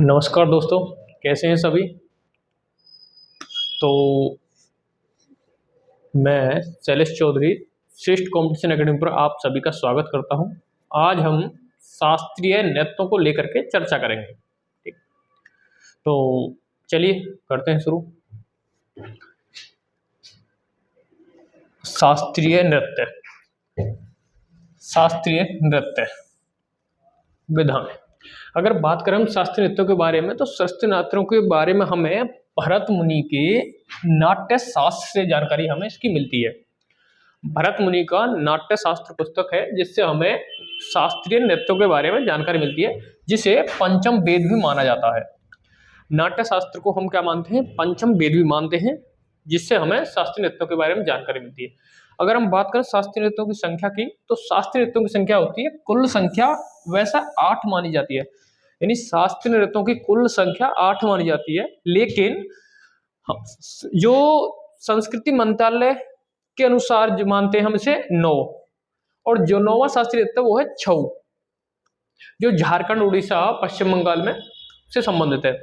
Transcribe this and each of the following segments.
नमस्कार दोस्तों, कैसे हैं सभी। तो मैं शैलेश चौधरी श्रेष्ठ कंपटीशन एकेडमी पर आप सभी का स्वागत करता हूं। आज हम शास्त्रीय नृत्यों को लेकर के चर्चा करेंगे। ठीक, तो चलिए करते हैं शुरू। शास्त्रीय नृत्य, शास्त्रीय नृत्य विधान। अगर बात करें हम शास्त्रीय नृत्यों के बारे में, तो शास्त्रीय नृत्यों के बारे में हमें भरत मुनि के नाट्य शास्त्र से जानकारी हमें इसकी मिलती है। भरत मुनि का नाट्य शास्त्र पुस्तक है जिससे हमें शास्त्रीय नृत्यों के बारे में जानकारी मिलती है, जिसे पंचम वेद भी माना जाता है। नाट्य शास्त्र को हम क्या मानते हैं? पंचम वेद भी मानते हैं, जिससे हमें शास्त्रीय नृत्यों के बारे में जानकारी मिलती है। अगर हम बात करें शास्त्रीय नृत्यों की संख्या की, तो शास्त्रीय नृत्यों की संख्या होती है, कुल संख्या वैसा 8 मानी जाती है। यानी शास्त्रीय नृत्यों की कुल संख्या 8 मानी जाती है, लेकिन जो संस्कृति मंत्रालय के अनुसार जो मानते हैं हम इसे 9, और जो 9वां शास्त्रीय नृत्य वो है छऊ, जो झारखंड, उड़ीसा, पश्चिम बंगाल में से संबंधित है।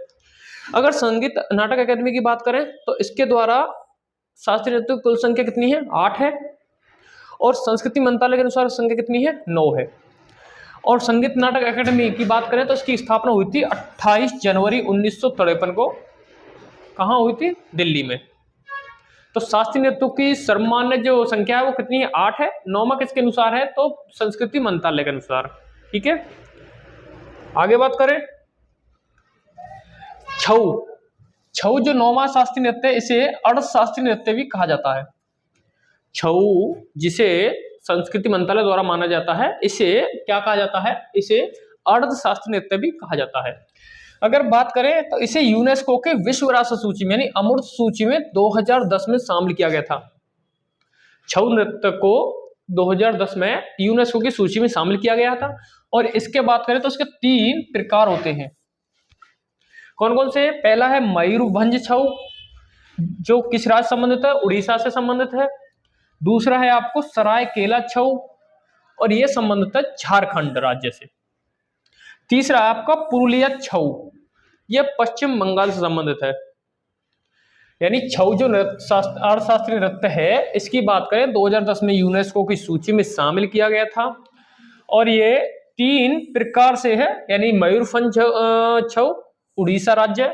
अगर संगीत नाटक अकादमी की बात करें तो इसके द्वारा शास्त्रीय नृत्य की कुल संख्या कितनी है? 8 है, और संस्कृति मंत्रालय के अनुसार संख्या कितनी है? 9 है। और संगीत नाटक अकादमी की बात करें तो इसकी स्थापना हुई थी 28 जनवरी 1953 को। कहाँ हुई थी? दिल्ली में। तो शास्त्रीय नृत्यों की सर्वमान्य जो संख्या है वो कितनी है? 8 है। 9वां किसके अनुसार है? तो संस्कृति मंत्रालय के अनुसार। ठीक है, आगे बात करें छऊ। छऊ जो 9वां शास्त्रीय नृत्य है, इसे अर्ध शास्त्रीय नृत्य भी कहा जाता है। छऊ जिसे संस्कृति मंत्रालय द्वारा माना जाता है, इसे क्या कहा जाता है? इसे अर्ध शास्त्रीय नृत्य भी कहा जाता है। अगर बात करें तो इसे यूनेस्को के विश्व विरासत सूची में यानी अमूर्त सूची में 2010 में शामिल किया गया था। छऊ नृत्य को 2010 में यूनेस्को की सूची में शामिल किया गया था। और इसके बात करें तो इसके 3 प्रकार होते हैं। कौन कौन से? पहला है मयूरभंज छऊ, जो किस राज्य से संबंधित है? उड़ीसा से संबंधित है। दूसरा है आपको सरायकेला छऊ, और यह संबंधित है झारखंड राज्य से। तीसरा है आपका पुरुलिया छऊ, यह पश्चिम बंगाल से संबंधित है। यानी छऊ जो अर्थशास्त्रीय नृत्य है, इसकी बात करें 2010 में यूनेस्को की सूची में शामिल किया गया था, और ये 3 प्रकार से है। यानी मयूरभंज छऊ उड़ीसा राज्य,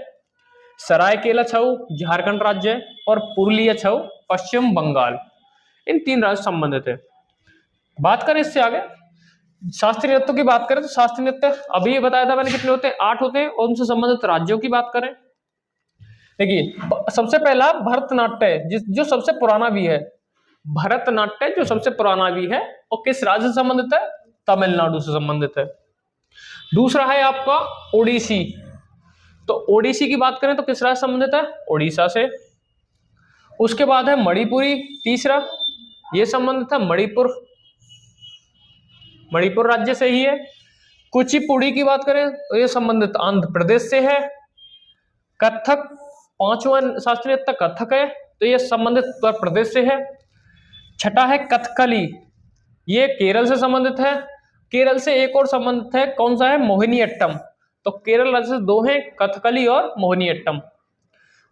सरायकेला छऊ झारखंड राज्य, और पुरुलिया छऊ पश्चिम बंगाल, इन 3 राज्य संबंधित है। बात करें इससे आगे शास्त्रीय नृत्यों की बात करें तो शास्त्रीय नृत्य अभी बताया था मैंने कितने होते हैं? 8 होते हैं। और उनसे संबंधित राज्यों की बात करें, देखिए सबसे पहला भरतनाट्य, जो सबसे पुराना भी है। भरतनाट्य जो सबसे पुराना भी है, और किस राज्य से संबंधित है? तमिलनाडु से संबंधित है। दूसरा है आपका ओडिसी। तो ओडिसी की बात करें तो किस राज्य से संबंधित है? उड़ीसा से। उसके बाद है मणिपुरी, तीसरा, यह संबंधित है मणिपुर राज्य से ही है। कुचिपुड़ी की बात करें तो यह संबंधित आंध्र प्रदेश से है। कथक, 5वां शास्त्रीय नृत्य कथक है, तो यह संबंधित उत्तर प्रदेश से है। छठा है कथकली, ये केरल से संबंधित है। केरल से एक और संबंधित है, कौन सा है? मोहिनीअट्टम। तो केरल राज्य से 2 हैं, कथकली और मोहिनीअट्टम।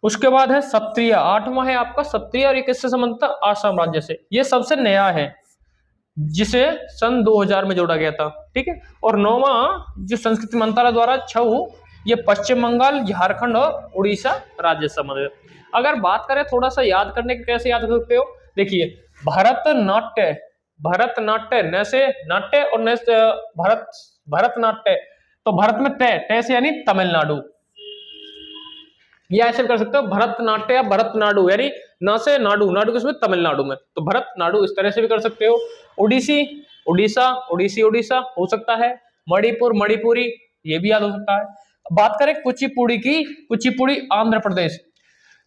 उसके बाद है सत्रिया, 8वां है आपका सत्रिया, और ये किससे संबंधित है? आसाम राज्य से। ये सबसे नया है, जिसे सन 2000 में जोड़ा गया था। ठीक है, और 9वां जो संस्कृति मंत्रालय द्वारा छऊ, ये पश्चिम बंगाल, झारखंड और उड़ीसा राज्य से संबंधित। अगर बात करें थोड़ा सा याद करने के, कैसे याद कर सकते हो? देखिए भरतनाट्य, भरतनाट्य न से नाट्य और न से भरतनाट्य, तो भरत में तय से यानी तमिलनाडु, या ऐसे कर सकते हो भरतनाट्य या भरतनाडु, यानी न से नाडु, नाडु किसमें? तमिलनाडु में, तो भरतनाडु इस तरह से भी कर सकते हो। ओडिसी, उड़ीसा, ओडिसी उड़ीसा हो सकता है। मणिपुर, मणिपुरी, ये भी याद हो सकता है। बात करें कुचिपुड़ी की, कुचिपुड़ी आंध्र प्रदेश,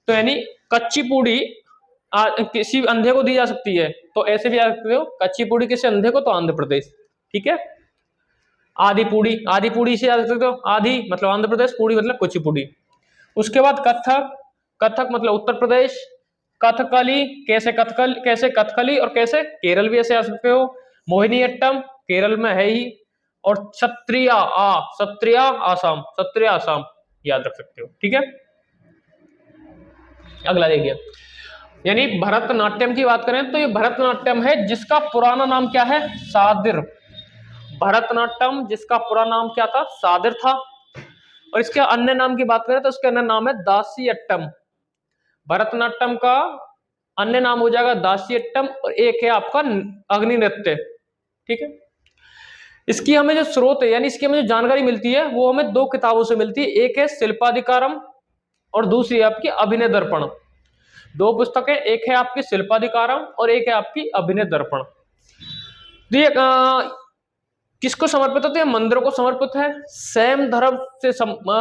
तो यानी कच्चीपुड़ी किसी अंधे को दी जा सकती है, तो ऐसे भी याद सकते हो कच्चीपुड़ी किसी अंधे को, तो आंध्र प्रदेश। ठीक है, आदिपुड़ी, आदिपुड़ी से याद रख सकते हो, आदि मतलब आंध्र प्रदेश, पुड़ी मतलब कुचिपुड़ी। उसके बाद कथक, कथक मतलब उत्तर प्रदेश। कथकली, कैसे कथकली और कैसे केरल भी ऐसे आ सकते हो। मोहिनीअट्टम केरल में है ही। और क्षत्रिया सत्रिया आसाम, सत्रिया आसाम याद रख सकते हो। ठीक है, अगला देखिए, यानी भरतनाट्यम की बात करें तो ये भरतनाट्यम है जिसका पुराना नाम क्या है, सादिर। भरतनाट्यम जिसका पुराना नाम क्या था, सादिर था। और इसके अन्य नाम की बात करें तो इसका अन्य नाम है दासियट्टम। भरतनाट्यम का अन्य नाम हो जाएगा दासियट्टम, और एक है आपका अग्नि नृत्य। ठीक है, इसकी हमें जो स्रोत है, यानी इसकी हमें जो जानकारी मिलती है वो हमें दो किताबों से मिलती है। एक है शिल्पाधिकारम और दूसरी है आपकी अभिनय दर्पण। दो पुस्तकें, एक है आपकी शिल्पाधिकारम और एक है आपकी अभिनय दर्पण। किसको समर्पित होती है, मंदिरों को समर्पित है। शैव धर्म से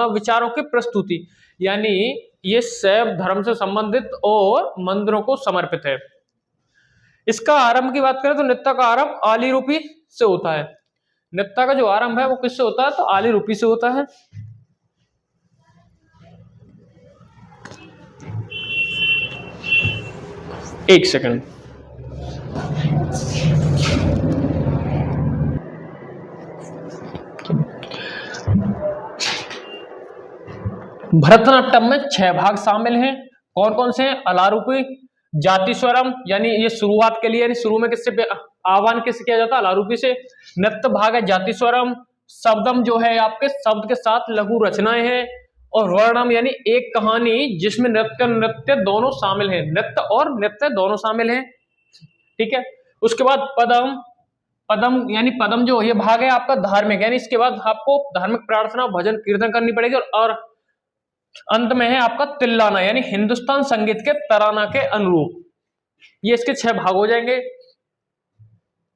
विचारों की प्रस्तुति, यानी ये शैव धर्म से संबंधित और मंदिरों को समर्पित है। इसका आरंभ की बात करें तो नृत्य का आरंभ आली रूपी से होता है। नृत्य का जो आरंभ है वो किससे होता है, तो आली रूपी से होता है। एक सेकंड, भरतनाट्यम में 6 भाग शामिल हैं। कौन कौन से हैं, अलारूपी, जातिस्वरम, यानी ये शुरुआत के लिए, यानी शुरू में किससे आह्वान किससे किया जाता है, अलारूपी से। नृत्य भाग है जातिस्वरम। शब्दम जो है आपके शब्द के साथ लघु रचनाएं हैं। और वर्णम यानी एक कहानी जिसमें नृत्य नृत्य दोनों शामिल हैं, नृत्य और नृत्य दोनों शामिल हैं। ठीक है, उसके बाद पदम। पदम यानी पदम जो ये भाग है आपका धार्मिक, यानी इसके बाद आपको धार्मिक प्रार्थना भजन कीर्तन करनी पड़ेगी। और अंत में है आपका तिल्लाना, यानी हिंदुस्तान संगीत के तराना के अनुरूप। ये इसके 6 भाग हो जाएंगे।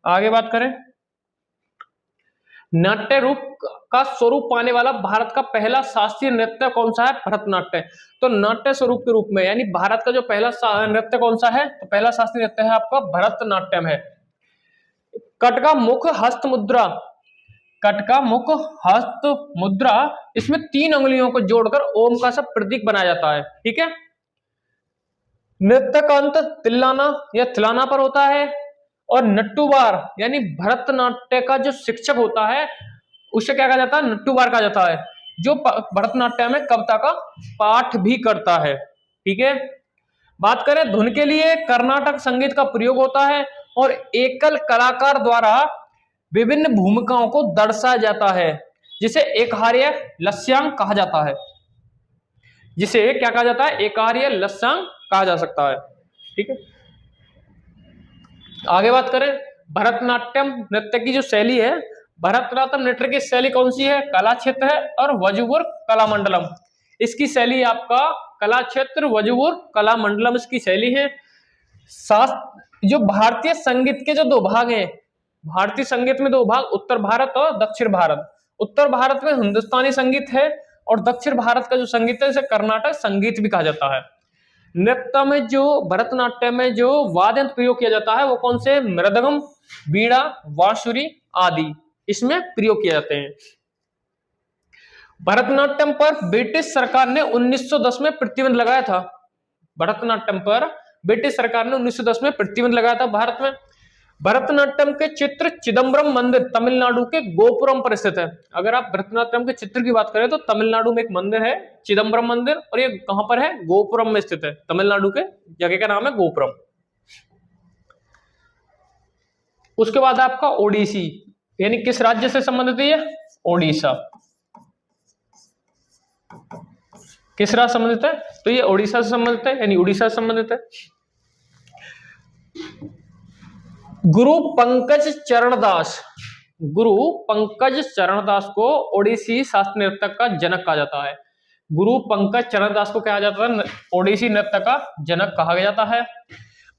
आगे बात करें, नाट्य रूप का स्वरूप पाने वाला भारत का पहला शास्त्रीय नृत्य कौन सा है, भरतनाट्य। तो नाट्य स्वरूप के रूप में, यानी भारत का जो पहला नृत्य कौन सा है, तो पहला शास्त्रीय नृत्य है आपका भरतनाट्यम है। कटका मुख हस्त मुद्रा, कटका मुख हस्त मुद्रा, इसमें 3 उंगलियों को जोड़कर ओम का सब प्रतीक बनाया जाता है। ठीक है, नृत्य का अंत तिल्लाना या थिलाना पर होता है। और नट्टुबार यानी भरतनाट्य का जो शिक्षक होता है उसे क्या कहा जाता है, नट्टुबार कहा जाता है, जो भरतनाट्यम में कविता का पाठ भी करता है। ठीक है, बात करें धुन के लिए कर्नाटक संगीत का प्रयोग होता है और एकल कलाकार द्वारा विभिन्न भूमिकाओं को दर्शाया जाता है, जिसे एकार्य लस्यांग कहा जाता है। जिसे क्या कहा जाता है, एकार्य लस्यांग कहा जा सकता है। ठीक है, आगे बात करें भरतनाट्यम नृत्य की जो शैली है, भरतनाट्यम नृत्य की शैली कौन सी है, कला क्षेत्र है और वजुवर कला मंडलम। इसकी शैली आपका कला क्षेत्र वजुवर कला मंडलम इसकी शैली है। जो भारतीय संगीत के जो 2 भाग हैं, भारतीय संगीत में 2 भाग, उत्तर भारत और दक्षिण भारत। उत्तर भारत में हिंदुस्तानी संगीत है और दक्षिण भारत का जो संगीत है इसे कर्नाटक संगीत भी कहा जाता है। नृत्य में जो भरतनाट्यम में जो वाद्य यंत्र प्रयोग किया जाता है वो कौन से, मृदंगम, वीणा, बांसुरी आदि इसमें प्रयोग किए जाते हैं। भरतनाट्यम पर ब्रिटिश सरकार ने 1910 में प्रतिबंध लगाया था। भरतनाट्यम पर ब्रिटिश सरकार ने 1910 में प्रतिबंध लगाया था भारत में। भरतनाट्यम के चित्र चिदम्बरम मंदिर तमिलनाडु के गोपुरम पर स्थित है। अगर आप भरतनाट्यम के चित्र की बात करें तो तमिलनाडु में एक मंदिर है चिदम्बरम मंदिर, और ये कहां पर है, गोपुरम में स्थित है। तमिलनाडु के जगह का नाम है गोपुरम। उसके बाद आपका ओडिसी, यानी किस राज्य से संबंधित है ये, ओडिशा। किस राज्य से संबंधित है, तो ये ओडिशा से संबंधित है, यानी उड़ीसा से संबंधित है। गुरु पंकज चरण दास, गुरु पंकज चरण दास को ओडिसी शास्त्रीय नृत्य का जनक कहा जाता है। गुरु पंकज चरण दास को कहा जाता है ओडिसी नृत्य का जनक कहा जाता है।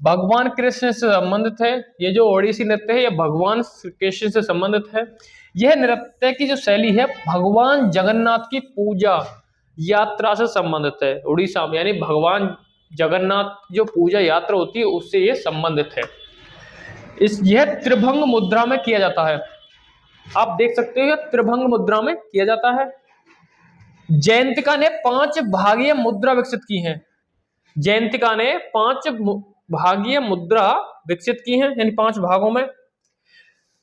भगवान कृष्ण से संबंधित है ये जो ओडिसी नृत्य है, ये भगवान कृष्ण से संबंधित है। यह नृत्य की जो शैली है भगवान जगन्नाथ की पूजा यात्रा से संबंधित है उड़ीसा में, यानी भगवान जगन्नाथ जो पूजा यात्रा होती है उससे ये संबंधित है। यह त्रिभंग मुद्रा में किया जाता है। आप देख सकते हो त्रिभंग मुद्रा में किया जाता है। जयंतिका ने 5 भागीय मुद्रा विकसित की है। जयंतिका ने 5 भागीय मुद्रा विकसित की है, यानी 5 भागों में।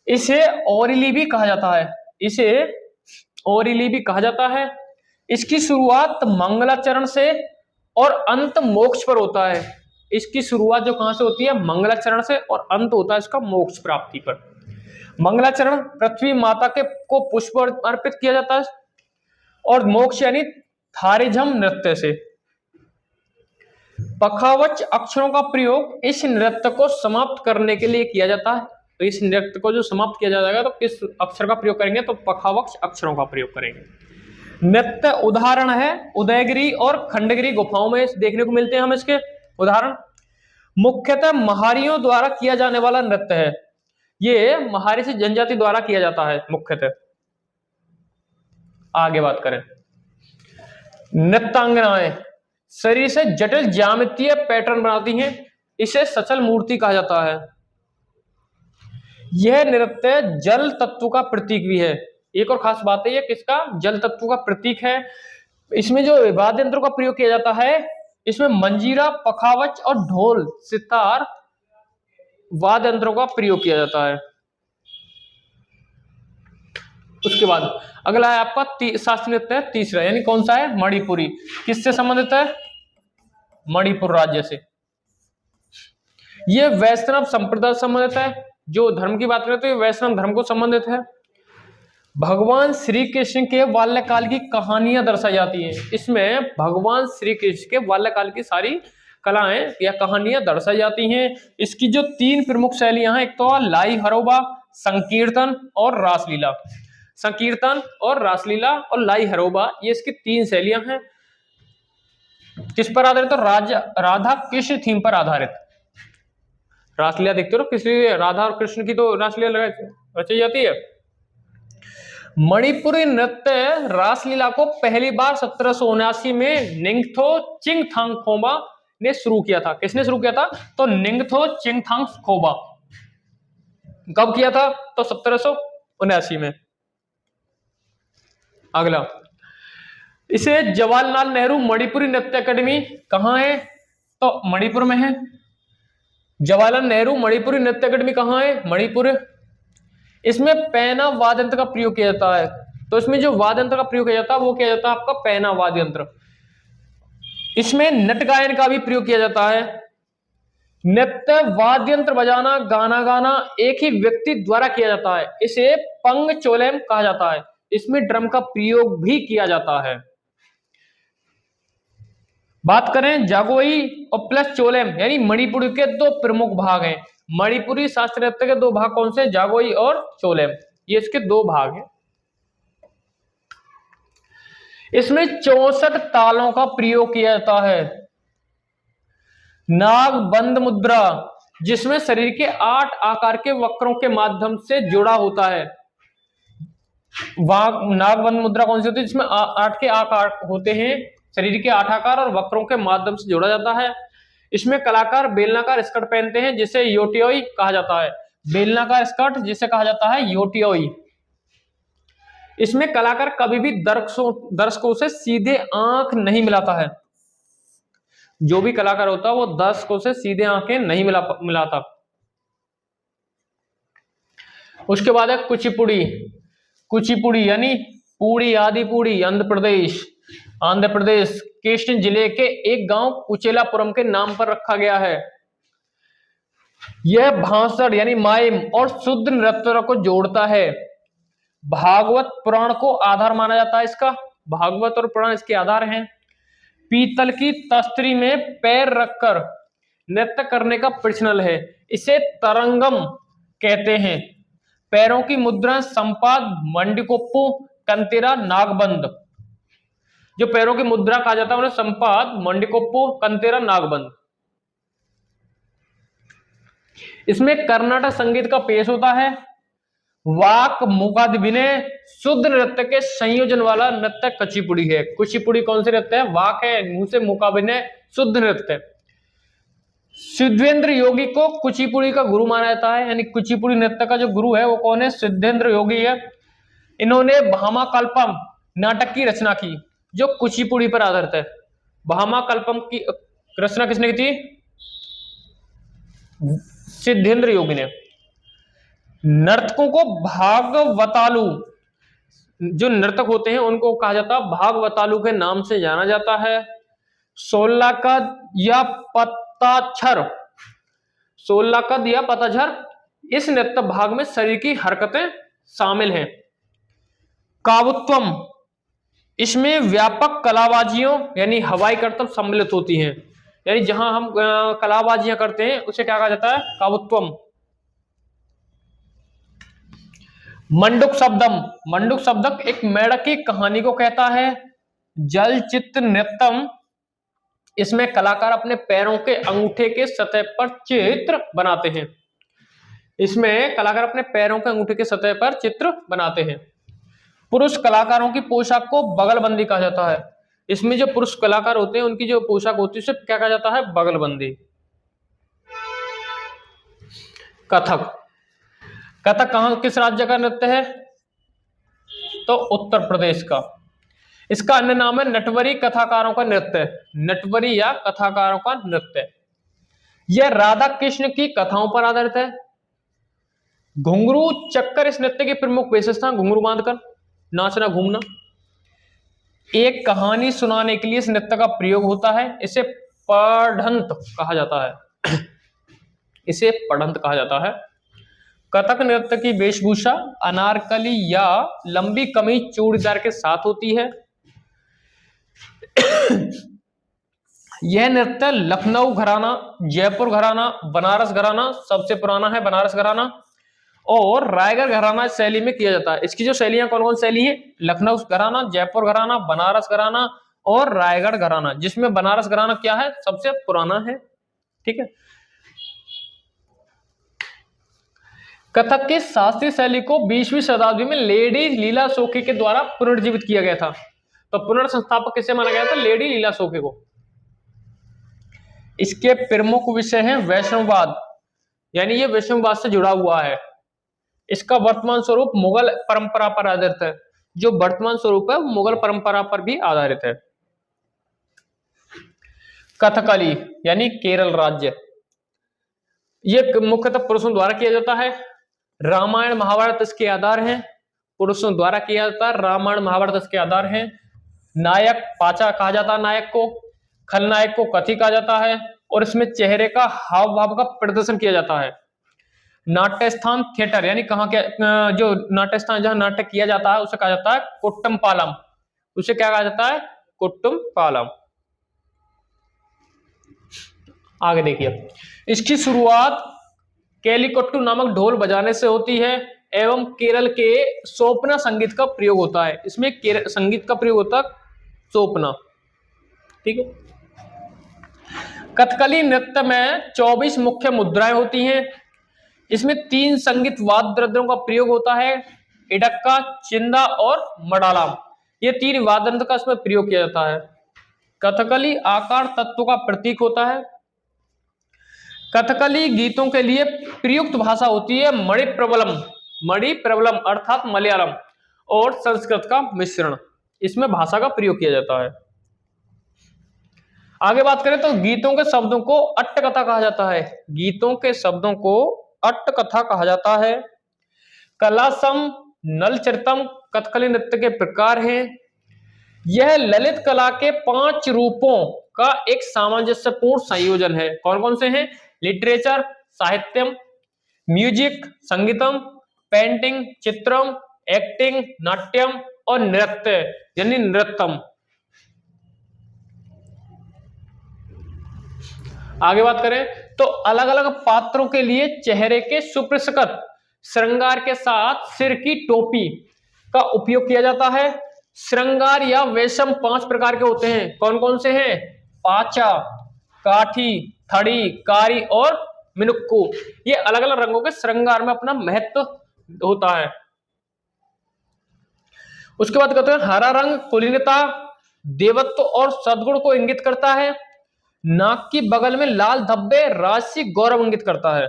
इसे औरिली भी कहा जाता है। इसे ओरिली भी कहा जाता है। इसकी शुरुआत मंगलाचरण से और अंत मोक्ष पर होता है। इसकी शुरुआत जो कहां से होती है? मंगलाचरण से, और अंत होता है इसका मोक्ष प्राप्ति पर। मंगलाचरण पृथ्वी माता के को पुष्प अर्पित किया जाता है, और मोक्ष यानी थारिझम नृत्य से। पखावच अक्षरों का प्रयोग इस नृत्य को समाप्त करने के लिए किया जाता है। तो इस नृत्य को जो समाप्त किया जाएगा तो किस अक्षर का प्रयोग करेंगे? तो पखावक्ष अक्षरों का प्रयोग करेंगे। नृत्य उदाहरण है उदयगिरी और खंडगिरी गुफाओं में देखने को मिलते हैं हम इसके उदाहरण। मुख्यतः महारियों द्वारा किया जाने वाला नृत्य है। ये महारी जनजाति द्वारा किया जाता है मुख्यतः। आगे बात करें, नृत्यांगनाएं शरीर से जटिल ज्यामितीय पैटर्न बनाती हैं, इसे सचल मूर्ति कहा जाता है। यह नृत्य जल तत्व का प्रतीक भी है। एक और खास बात है, ये किसका? जल तत्व का प्रतीक है। इसमें जो वाद्य यंत्रों का प्रयोग किया जाता है, इसमें मंजीरा, पखावच और ढोल, सितार वाद्य यंत्रों का प्रयोग किया जाता है। उसके बाद अगला है आपका शास्त्रीय नृत्य तीसरा, यानी कौन सा है? मणिपुरी। किससे संबंधित है? मणिपुर राज्य से। यह वैष्णव संप्रदाय से संबंधित है। जो धर्म की बात करते हैं वैष्णव धर्म को संबंधित है। भगवान श्री कृष्ण के बाल्यकाल की कहानियां दर्शाई जाती हैं। इसमें भगवान श्री कृष्ण के बाल्यकाल की सारी कलाएं या कहानियां दर्शाई जाती हैं। इसकी जो 3 प्रमुख शैलियां हैं, एक तो लाई हरोबा, संकीर्तन और रासलीला। संकीर्तन और रासलीला और लाई हरोबा, ये इसकी 3 शैलियां हैं। किस पर आधारित? तो राधा कृष्ण थीम पर आधारित। रासलीला देखते हो किस लिए? राधा और कृष्ण की तो रासलीला रचाई जाती है। मणिपुरी नृत्य रासलीला को पहली बार 1779 में निंगथो चिंगथांगखोबा ने शुरू किया था। किसने शुरू किया था? तो निंगथो चिंगथांगखोबा। कब किया था? तो 1779 में। अगला, इसे जवाहरलाल नेहरू मणिपुरी नृत्य अकेडमी कहां है? तो मणिपुर में है। जवाहरलाल नेहरू मणिपुरी नृत्य अकेडमी कहां है? मणिपुर। इसमें पैना वाद्य यंत्र का प्रयोग किया जाता है। तो इसमें जो वाद्य यंत्र का प्रयोग किया जाता है वो किया जाता है आपका पैना वाद्य यंत्र। इसमें नट गायन का भी प्रयोग किया जाता है। नृत्य वाद्य यंत्र बजाना, गाना गाना एक ही व्यक्ति द्वारा किया जाता है। इसे पंगचोलेम कहा जाता है। इसमें ड्रम का प्रयोग भी किया जाता है। बात करें जागोई और प्लस चोलेम, यानी मणिपुर के 2 प्रमुख भाग हैं। मणिपुरी शास्त्रीय नृत्य के 2 भाग कौन से? जागोई और चोलेम, ये इसके 2 भाग हैं। इसमें 64 तालों का प्रयोग किया जाता है। नागबंद मुद्रा, जिसमें शरीर के 8 आकार के वक्रों के माध्यम से जुड़ा होता है। नागबंद मुद्रा कौन सी होती है? जिसमें 8 के आकार होते हैं, शरीर के 8 आकार और वक्रों के माध्यम से जोड़ा जाता है। इसमें कलाकार बेलनाकार स्कर्ट पहनते हैं, जिसे योटियोई कहा जाता है। बेलनाकार स्कर्ट जिसे कहा जाता है योटियोई। इसमें कलाकार कभी भी दर्शकों से सीधे आंख नहीं मिलाता है। जो भी कलाकार होता है वो दर्शकों से सीधे आंखें नहीं मिलाता। उसके बाद है कुचिपुड़ी। कुचिपुड़ी यानी पूड़ी आदिपुड़ी, आंध्र प्रदेश कृष्ण जिले के एक गांव कुचेलापुरम के नाम पर रखा गया है। यह भांसड़ यानी माइम और शुद्ध नृत्य को जोड़ता है। भागवत पुराण को आधार माना जाता है इसका। भागवत और पुराण इसके आधार हैं। पीतल की तस्तरी में पैर रखकर नृत्य करने का प्रचलन है। इसे तरंगम कहते हैं। पैरों की मुद्रा संपाद, मंडिकोप्पु, कंतेरा, नागबंद। जो पैरों की मुद्रा कहा जाता है उन्हें संपाद, मंडिकोप्पु, कंतेरा, नागबंद। इसमें कर्नाटक संगीत का पेश होता है। वाक, मुकादविनय, शुद्ध नृत्य के संयोजन वाला नृत्य कुचिपुड़ी है। कुचिपुड़ी कौन से नृत्य है? वाक है, मुंह से मुकाबविनय, शुद्ध नृत्य। सिद्धेंद्र योगी को कुचिपुड़ी का गुरु माना जाता है। यानी कुचिपुड़ी नृत्य का जो गुरु है वो कौन है? सिद्धेंद्र योगी है। इन्होंने भामाकल्पम नाटक की रचना की जो कुचिपुड़ी पर आधारित है। भामाकल्पम की रचना किसने की थी? सिद्धेंद्र योगी ने। नर्तकों को भागवतालु जो नर्तक होते हैं उनको कहा जाता है भागवतालू के नाम से जाना जाता है। सोलाकद या पताछर, सोलाकद या पताझर, इस नृत्य भाग में शरीर की हरकतें शामिल हैं। कावुत्वम, इसमें व्यापक कलाबाजियों यानी हवाई करतब सम्मिलित होती हैं, यानी जहां हम कलाबाजियां करते हैं उसे क्या कहा जाता है, कावुत्वम। मंडुक शब्दम, मंडुक शब्दक एक मेढक की कहानी को कहता है। जल चित्र नृत्यम, इसमें कलाकार अपने पैरों के अंगूठे के सतह पर चित्र बनाते हैं, इसमें कलाकार अपने पैरों के अंगूठे के सतह पर चित्र बनाते हैं। पुरुष कलाकारों की पोशाक को बगलबंदी कहा जाता है, इसमें जो पुरुष कलाकार होते हैं उनकी जो पोशाक होती है उसे क्या कहा जाता है, बगलबंदी। कथक, कथक कहां किस राज्य का नृत्य है, तो उत्तर प्रदेश का। इसका अन्य नाम है नटवरी कथाकारों का नृत्य, नटवरी या कथाकारों का नृत्य। यह राधा कृष्ण की कथाओं पर आधारित है। घुंघरू चक्कर इस नृत्य की प्रमुख विशेषता, घुंघरू बांधकर नाचना घूमना। एक कहानी सुनाने के लिए इस नृत्य का प्रयोग होता है, इसे पढ़ंत कहा जाता है, इसे पढ़ंत कहा जाता है। कथक नृत्य की वेशभूषा अनारकली या लंबी कमीज चूड़ीदार के साथ होती है। यह नृत्य लखनऊ घराना, जयपुर घराना, बनारस घराना, सबसे पुराना है बनारस घराना, और रायगढ़ घराना शैली में किया जाता है। इसकी जो शैलियां कौन कौन शैली है, लखनऊ घराना, जयपुर घराना, बनारस घराना और रायगढ़ घराना, जिसमें बनारस घराना क्या है, सबसे पुराना है। ठीक है। कथक की शास्त्रीय शैली को 20वीं शताब्दी में लेडी लीला सोखे के द्वारा पुनर्जीवित किया गया था। तो पुनर्संस्थापक किसे माना गया था, लेडी लीला सोखे को। इसके प्रमुख विषय हैं वैष्णववाद, यानी ये वैष्णववाद से जुड़ा हुआ है। इसका वर्तमान स्वरूप मुगल परंपरा पर आधारित है, जो वर्तमान स्वरूप है मुगल परंपरा पर भी आधारित है। कथकली यानी केरल राज्य, ये मुख्यतः पुरुषों द्वारा किया जाता है। रामायण महाभारत इसके आधार हैं, पुरुषों द्वारा किया जाता है, रामायण महाभारत इसके आधार हैं। नायक पाचा कहा जाता है नायक को, खलनायक को कथी कहा जाता है, और इसमें चेहरे का हाव भाव का प्रदर्शन किया जाता है। नाट्य स्थान थिएटर, यानी कहाँ के जो नाट्य स्थान जहां नाटक किया जाता है उसे कहा जाता है कुट्टम पालम, उसे क्या कहा जाता है, कुट्टम पालम। आगे देखिए, इसकी शुरुआत केलिकट्टू नामक ढोल बजाने से होती है एवं केरल के सोपना संगीत का प्रयोग होता है। इसमें संगीत का प्रयोग होता है सोपना। ठीक है। कथकली नृत्य में 24 मुख्य मुद्राएं होती हैं। इसमें 3 संगीत वाद्य यंत्रों का प्रयोग होता है, इडक्का, चिंदा और मडालाम। ये 3 वाद्य यंत्र का इसमें प्रयोग किया जाता है। कथकली आकार तत्व का प्रतीक होता है। कथकली गीतों के लिए प्रयुक्त भाषा होती है मणिप्रबलम, मणिप्रबलम अर्थात मलयालम और संस्कृत का मिश्रण, इसमें भाषा का प्रयोग किया जाता है। आगे बात करें तो गीतों के शब्दों को अट्टकथा कहा जाता है, गीतों के शब्दों को अट्टकथा कहा जाता है। कलासम, नलचरितम कथकली नृत्य के प्रकार हैं। यह ललित कला के 5 रूपों का एक सामंजस्यपूर्ण संयोजन है। कौन कौन से हैं, लिटरेचर साहित्यम, म्यूजिक संगीतम, पेंटिंग चित्रम, एक्टिंग नाट्यम और नृत्य यानी नृत्यम। आगे बात करें तो अलग अलग पात्रों के लिए चेहरे के सुप्रसकत श्रृंगार के साथ सिर की टोपी का उपयोग किया जाता है। श्रृंगार या वेशम 5 प्रकार के होते हैं। कौन कौन से हैं, पाचा, काठी, थड़ी, कारी और मिनुक्कू। ये अलग अलग रंगों के श्रृंगार में अपना महत्व होता है। उसके बाद कहते हैं हरा रंग कुलीनता, देवत्व और सद्गुण को इंगित करता है। नाक की बगल में लाल धब्बे राजसी गौरव इंगित करता है।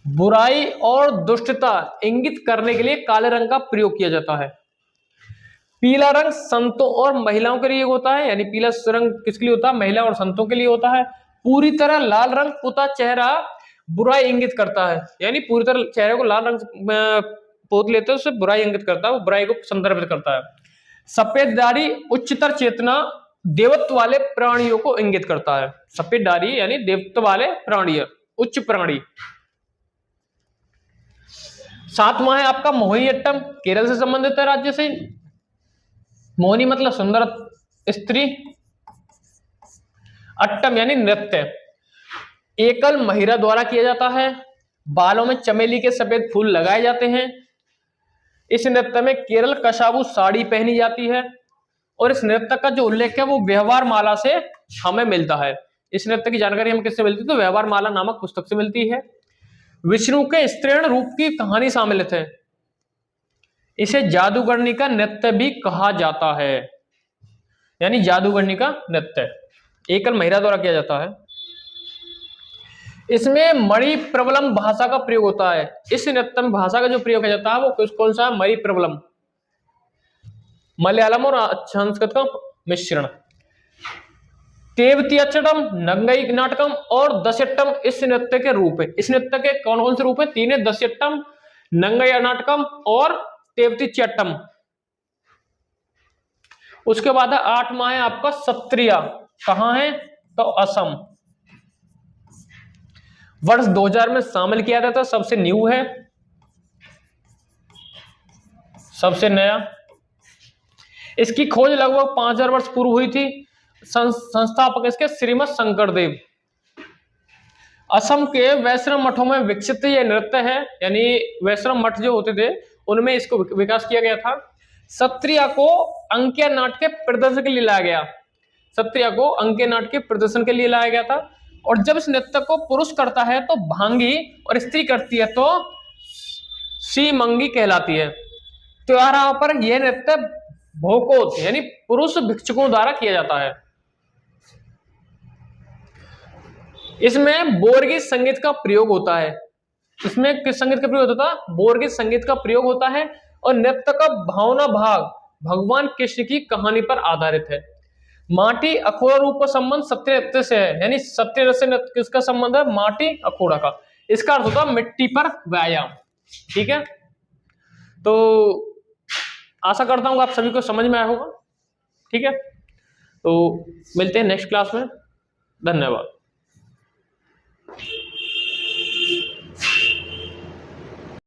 बुराई और दुष्टता इंगित करने के लिए काले रंग का प्रयोग किया जाता है। पीला रंग संतों और महिलाओं के लिए होता है, यानी पीला रंग किसके लिए होता है, महिला और संतों के लिए होता है। पूरी तरह लाल रंग पुता चेहरा बुराई इंगित करता है, यानी पूरी तरह चेहरे को लाल रंग पोत लेते हैं उससे बुराई इंगित करता है, वो बुराई को संदर्भित करता है। सफेद दाढ़ी उच्चतर चेतना देवत्व वाले प्राणियों को इंगित करता है। सफेद दाढ़ी यानी देवत्व वाले प्राणी, उच्च प्राणी। सातवां है आपका मोहिनीअट्टम, केरल से संबंधित है, राज्य से। मोहिनी मतलब सुंदर स्त्री, अट्टम यानी नृत्य, एकल महिला द्वारा किया जाता है। बालों में चमेली के सफेद फूल लगाए जाते हैं। इस नृत्य में केरल कशाबू साड़ी पहनी जाती है और इस नृत्य का जो उल्लेख है वो व्यवहार माला से हमें मिलता है। इस नृत्य की जानकारी हमें किससे मिलती है? तो व्यवहार माला नामक पुस्तक से मिलती है। विष्णु के स्त्रीण रूप की कहानी सम्मिलित है। इसे जादूगरनी का नृत्य भी कहा जाता है, यानी जादूगरनी का नृत्य एकल महिला द्वारा किया जाता है। इसमें मणि प्रबलम भाषा का प्रयोग होता है। इस नृत्य में भाषा का जो प्रयोग किया जाता है वो कौन सा है? मणि प्रबलम, मलयालम और संस्कृत का मिश्रण। तेवतियच्चटम, नंगई नाटकम और दस्यट्टम इस नृत्य के रूप है। इस नृत्य के कौन कौन से रूप है? तीन है, दस्यट्टम, नंगई नाटकम और तेवतियच्चटम। उसके बाद है 8वां है आपका सत्रिया, कहां है? तो असम। वर्ष 2000 में शामिल किया गया था, सबसे न्यू है, सबसे नया। इसकी खोज लगभग 5000 वर्ष पूर्व हुई थी। संस्थापक इसके श्रीमद शंकरदेव। असम के वैष्णव मठों में विकसित यह नृत्य है, यानी वैष्णव मठ जो होते थे उनमें इसको विकास किया गया था। सत्रिया को अंकिया नाट्य के प्रदर्शन के लिए लाया गया। सत्रिया को अंकिया नाट्य के प्रदर्शन के लिए लाया गया था। और जब इस नृत्य को पुरुष करता है तो भांगी और स्त्री करती है तो सीमंगी कहलाती है। त्योहारों पर यह नृत्य भोकोत यानी पुरुष भिक्षुकों द्वारा किया जाता है। इसमें बोरगीत संगीत का प्रयोग होता है। इसमें किस संगीत का प्रयोग होता है? बोरगीत संगीत का प्रयोग होता है। और नृत्य का भावना भाग भगवान कृष्ण की कहानी पर आधारित है। माटी अखोड़ा रूप का संबंध सत्य नृत्य से है, यानी सत्य नृत्य से किसका संबंध है? माटी अखोड़ा का। इसका अर्थ होता है मिट्टी पर व्यायाम। ठीक है, तो आशा करता हूं आप सभी को समझ में आया होगा। ठीक है, तो मिलते हैं नेक्स्ट क्लास में। धन्यवाद।